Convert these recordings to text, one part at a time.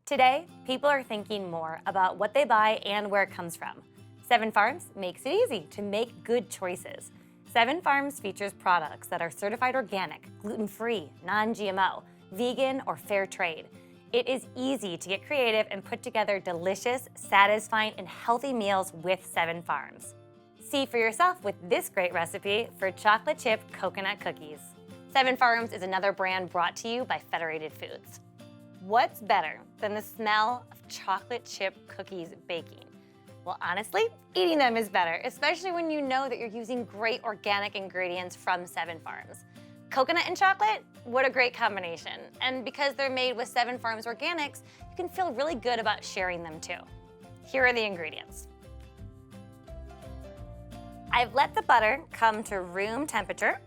Today, people are thinking more about what they buy and where it comes from. 7 Farms makes it easy to make good choices. 7 Farms features products that are certified organic, gluten-free, non-GMO, vegan, or fair trade. It is easy to get creative and put together delicious, satisfying, and healthy meals with 7 Farms. See for yourself with this great recipe for chocolate chip coconut cookies. 7 Farms is another brand brought to you by Federated Foods. What's better than the smell of chocolate chip cookies baking? Well, honestly, eating them is better, especially when you know that you're using great organic ingredients from 7 Farms. Coconut and chocolate, what a great combination. And because they're made with 7 Farms organics, you can feel really good about sharing them too. Here are the ingredients. I've let the butter come to room temperature,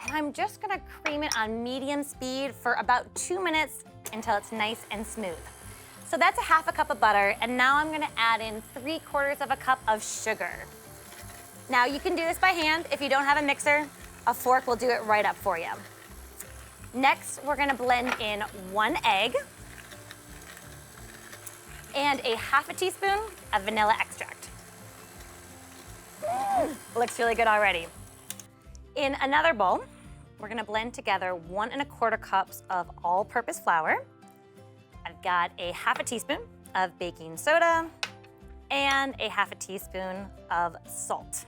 and I'm just gonna cream it on medium speed for about 2 minutes until it's nice and smooth. So that's a half a cup of butter, and now I'm gonna add in 3/4 of a cup of sugar. Now you can do this by hand. If you don't have a mixer, a fork will do it right up for you. Next, we're gonna blend in 1 egg and a half a teaspoon of vanilla extract. Looks really good already. In another bowl, we're gonna blend together 1 1/4 cups of all-purpose flour. I've got a half a teaspoon of baking soda and a half a teaspoon of salt.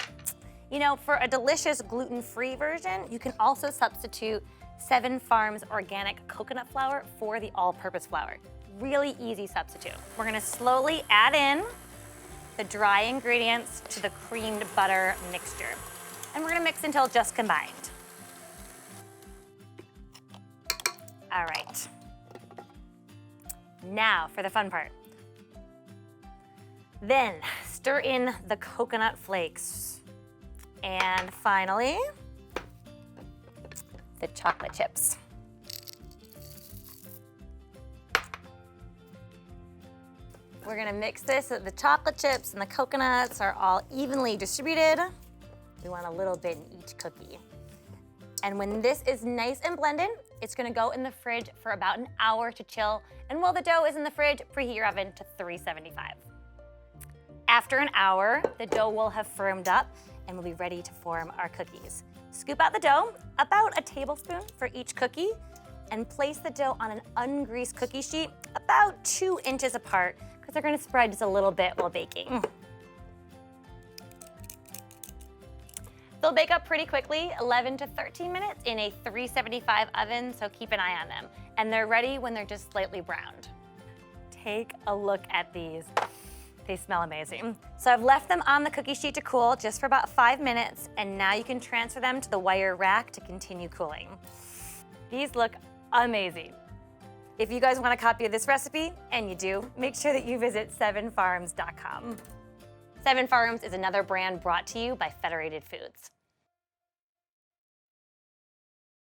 You know, for a delicious gluten-free version, you can also substitute 7 Farms organic coconut flour for the all-purpose flour. Really easy substitute. We're gonna slowly add in the dry ingredients to the creamed butter mixture. And we're gonna mix until just combined. All right. Now for the fun part. Then stir in the coconut flakes. And finally, the chocolate chips. We're gonna mix this so that the chocolate chips and the coconuts are all evenly distributed. We want a little bit in each cookie. And when this is nice and blended, it's gonna go in the fridge for about an hour to chill. And while the dough is in the fridge, preheat your oven to 375. After an hour, the dough will have firmed up and we'll be ready to form our cookies. Scoop out the dough, about a tablespoon for each cookie, and place the dough on an ungreased cookie sheet about 2 inches apart, because they're gonna spread just a little bit while baking. They'll bake up pretty quickly, 11 to 13 minutes in a 375 oven, so keep an eye on them. And they're ready when they're just slightly browned. Take a look at these. They smell amazing. So I've left them on the cookie sheet to cool just for about 5 minutes, and now you can transfer them to the wire rack to continue cooling. These look amazing. If you guys want a copy of this recipe, and you do, make sure that you visit 7farms.com. 7 Farms is another brand brought to you by Federated Foods.